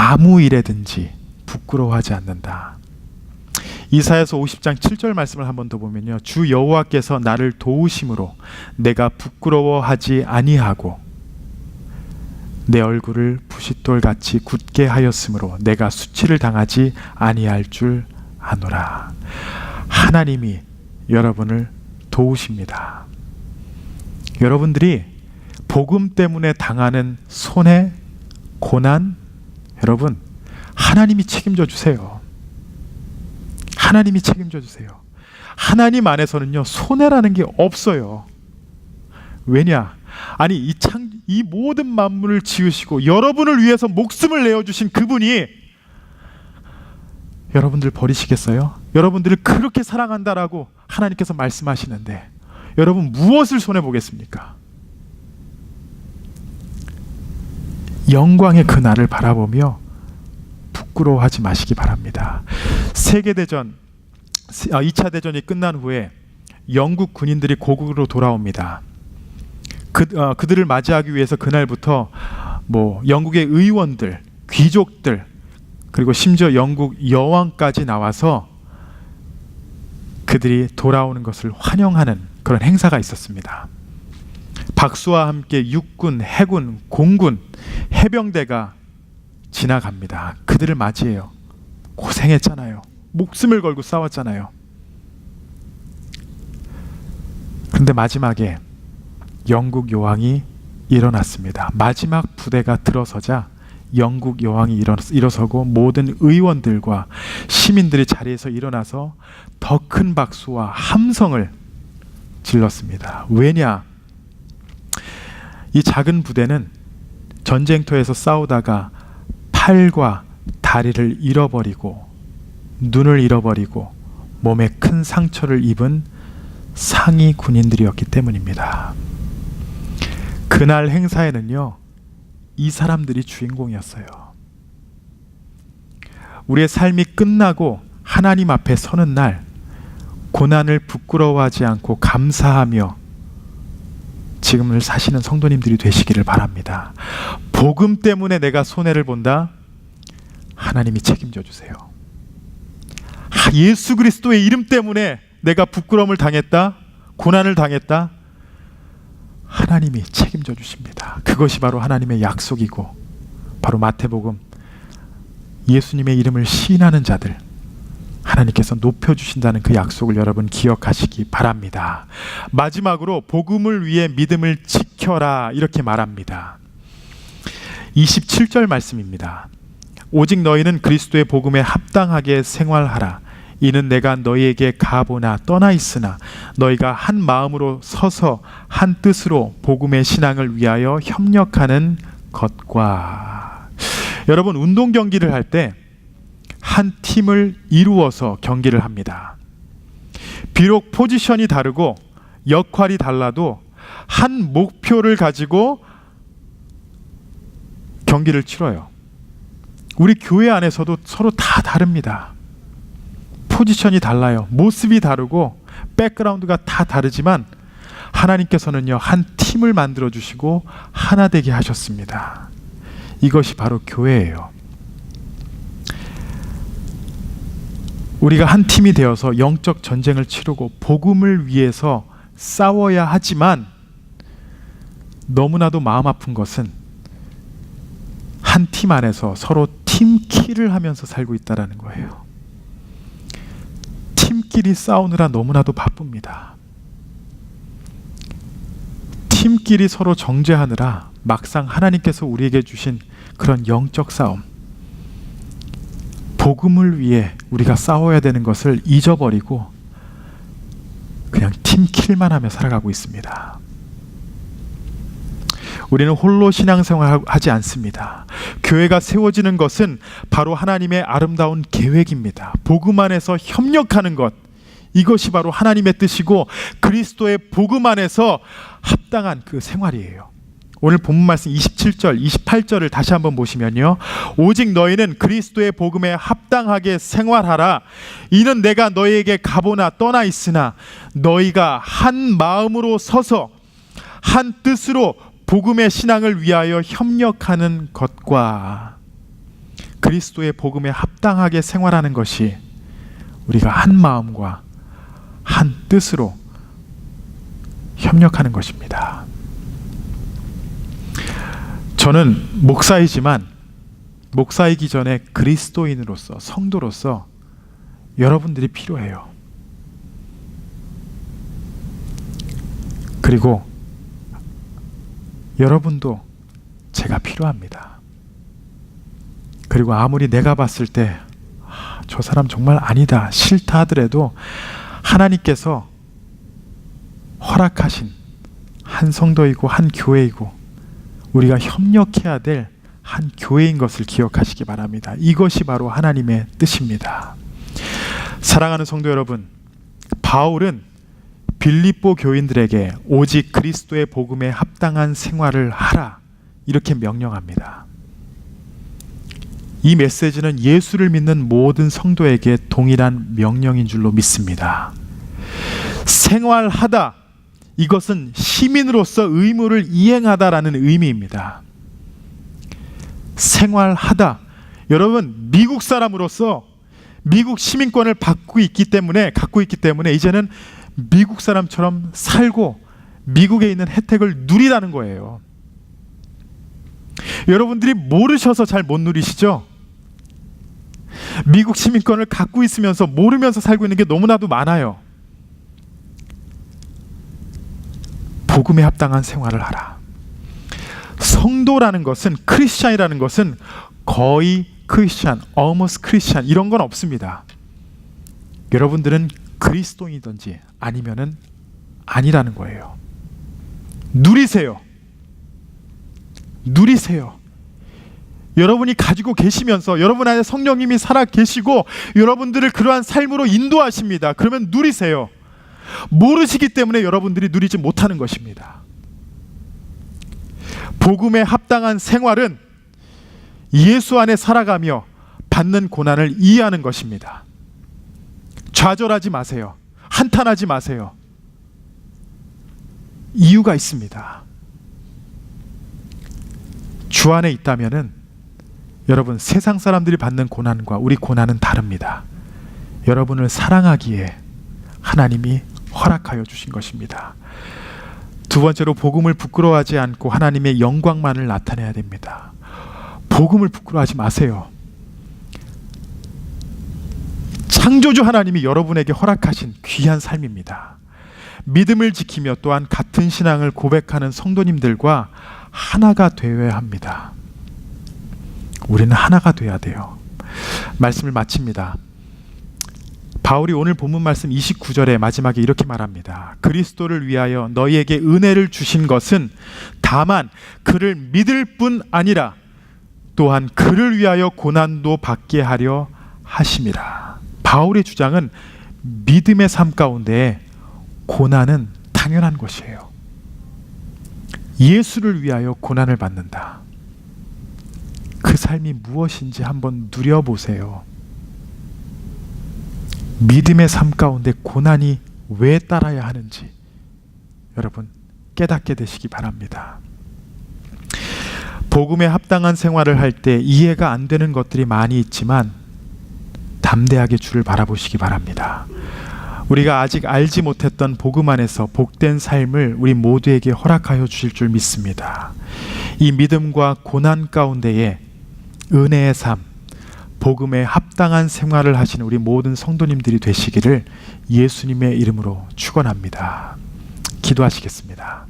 아무 일에든지 부끄러워하지 않는다. 이사야서 50장 7절 말씀을 한번 더 보면요, 주 여호와께서 나를 도우심으로 내가 부끄러워하지 아니하고 내 얼굴을 부싯돌같이 굳게 하였으므로 내가 수치를 당하지 아니할 줄 아노라. 하나님이 여러분을 도우십니다. 여러분들이 복음 때문에 당하는 손해, 고난, 여러분, 하나님이 책임져 주세요. 하나님이 책임져 주세요. 하나님 안에서는요, 손해라는 게 없어요. 왜냐? 아니, 이 모든 만물을 지으시고 여러분을 위해서 목숨을 내어주신 그분이 여러분들 버리시겠어요? 여러분들을 그렇게 사랑한다라고 하나님께서 말씀하시는데 여러분 무엇을 손해보겠습니까? 영광의 그 날을 바라보며 부끄러워하지 마시기 바랍니다. 세계대전, 2차 대전이 끝난 후에 영국 군인들이 고국으로 돌아옵니다. 그들을 맞이하기 위해서 그날부터 영국의 의원들, 귀족들, 그리고 심지어 영국 여왕까지 나와서 그들이 돌아오는 것을 환영하는 그런 행사가 있었습니다. 박수와 함께 육군, 해군, 공군, 해병대가 지나갑니다. 그들을 맞이해요. 고생했잖아요. 목숨을 걸고 싸웠잖아요. 그런데 마지막에 영국 여왕이 일어났습니다. 마지막 부대가 들어서자 영국 여왕이 일어서고 모든 의원들과 시민들이 자리에서 일어나서 더 큰 박수와 함성을 질렀습니다. 왜냐? 이 작은 부대는 전쟁터에서 싸우다가 팔과 다리를 잃어버리고 눈을 잃어버리고 몸에 큰 상처를 입은 상위 군인들이었기 때문입니다. 그날 행사에는요, 이 사람들이 주인공이었어요. 우리의 삶이 끝나고 하나님 앞에 서는 날, 고난을 부끄러워하지 않고 감사하며 지금을 사시는 성도님들이 되시기를 바랍니다. 복음 때문에 내가 손해를 본다? 하나님이 책임져 주세요. 예수 그리스도의 이름 때문에 내가 부끄러움을 당했다? 고난을 당했다? 하나님이 책임져 주십니다. 그것이 바로 하나님의 약속이고 바로 마태복음 예수님의 이름을 시인하는 자들 하나님께서 높여주신다는 그 약속을 여러분 기억하시기 바랍니다. 마지막으로 복음을 위해 믿음을 지켜라 이렇게 말합니다. 27절 말씀입니다. 오직 너희는 그리스도의 복음에 합당하게 생활하라. 이는 내가 너희에게 가보나 떠나 있으나 너희가 한 마음으로 서서 한 뜻으로 복음의 신앙을 위하여 협력하는 것과. 여러분, 운동 경기를 할 때 한 팀을 이루어서 경기를 합니다. 비록 포지션이 다르고 역할이 달라도 한 목표를 가지고 경기를 치러요. 우리 교회 안에서도 서로 다 다릅니다. 포지션이 달라요. 모습이 다르고 백그라운드가 다 다르지만 하나님께서는요, 한 팀을 만들어 주시고 하나 되게 하셨습니다. 이것이 바로 교회예요. 우리가 한 팀이 되어서 영적 전쟁을 치르고 복음을 위해서 싸워야 하지만 너무나도 마음 아픈 것은 한 팀 안에서 서로 팀킬을 하면서 살고 있다는 거예요. 팀끼리 싸우느라 너무나도 바쁩니다. 팀끼리 서로 정죄하느라 막상 하나님께서 우리에게 주신 그런 영적 싸움, 복음을 위해 우리가 싸워야 되는 것을 잊어버리고 그냥 팀킬만 하며 살아가고 있습니다. 우리는 홀로 신앙생활을 하지 않습니다. 교회가 세워지는 것은 바로 하나님의 아름다운 계획입니다. 복음 안에서 협력하는 것, 이것이 바로 하나님의 뜻이고 그리스도의 복음 안에서 합당한 그 생활이에요. 오늘 본문 말씀 27절, 28절을 다시 한번 보시면요, 오직 너희는 그리스도의 복음에 합당하게 생활하라. 이는 내가 너희에게 가보나 떠나 있으나 너희가 한 마음으로 서서 한 뜻으로 복음의 신앙을 위하여 협력하는 것과. 그리스도의 복음에 합당하게 생활하는 것이 우리가 한 마음과 한 뜻으로 협력하는 것입니다. 저는 목사이지만 목사이기 전에 그리스도인으로서, 성도로서 여러분들이 필요해요. 그리고 여러분도 제가 필요합니다. 그리고 아무리 내가 봤을 때 저 사람 정말 아니다, 싫다 하더라도 하나님께서 허락하신 한 성도이고 한 교회이고 우리가 협력해야 될 한 교회인 것을 기억하시기 바랍니다. 이것이 바로 하나님의 뜻입니다. 사랑하는 성도 여러분, 바울은 빌립보 교인들에게 오직 그리스도의 복음에 합당한 생활을 하라, 이렇게 명령합니다. 이 메시지는 예수를 믿는 모든 성도에게 동일한 명령인 줄로 믿습니다. 생활하다, 이것은 시민으로서 의무를 이행하다라는 의미입니다. 생활하다, 여러분 미국 사람으로서 미국 시민권을 갖고 있기 때문에 이제는 미국 사람처럼 살고 미국에 있는 혜택을 누리라는 거예요. 여러분들이 모르셔서 잘 못 누리시죠? 미국 시민권을 갖고 있으면서 모르면서 살고 있는 게 너무나도 많아요. 복음에 합당한 생활을 하라. 성도라는 것은, 크리스찬이라는 것은 거의 크리스찬, almost 크리스찬 이런 건 없습니다. 여러분들은 그리스도인이든지 아니면은 아니라는 거예요. 누리세요. 여러분이 가지고 계시면서 여러분 안에 성령님이 살아 계시고 여러분들을 그러한 삶으로 인도하십니다. 그러면 누리세요. 모르시기 때문에 여러분들이 누리지 못하는 것입니다. 복음에 합당한 생활은 예수 안에 살아가며 받는 고난을 이해하는 것입니다. 좌절하지 마세요. 한탄하지 마세요. 이유가 있습니다. 주 안에 있다면은 여러분, 세상 사람들이 받는 고난과 우리 고난은 다릅니다. 여러분을 사랑하기에 하나님이 허락하여 주신 것입니다. 두 번째로, 복음을 부끄러워하지 않고 하나님의 영광만을 나타내야 됩니다. 복음을 부끄러워하지 마세요. 창조주 하나님이 여러분에게 허락하신 귀한 삶입니다. 믿음을 지키며 또한 같은 신앙을 고백하는 성도님들과 하나가 되어야 합니다. 우리는 하나가 되어야 돼요. 말씀을 마칩니다. 바울이 오늘 본문 말씀 29절의 마지막에 이렇게 말합니다. 그리스도를 위하여 너희에게 은혜를 주신 것은 다만 그를 믿을 뿐 아니라 또한 그를 위하여 고난도 받게 하려 하심이라. 바울의 주장은 믿음의 삶 가운데 고난은 당연한 것이에요. 예수를 위하여 고난을 받는다. 그 삶이 무엇인지 한번 누려보세요. 믿음의 삶 가운데 고난이 왜 따라야 하는지 여러분 깨닫게 되시기 바랍니다. 복음에 합당한 생활을 할 때 이해가 안 되는 것들이 많이 있지만 담대하게 주를 바라보시기 바랍니다. 우리가 아직 알지 못했던 복음 안에서 복된 삶을 우리 모두에게 허락하여 주실 줄 믿습니다. 이 믿음과 고난 가운데에 은혜의 삶, 복음에 합당한 생활을 하시는 우리 모든 성도님들이 되시기를 예수님의 이름으로 축원합니다. 기도하시겠습니다.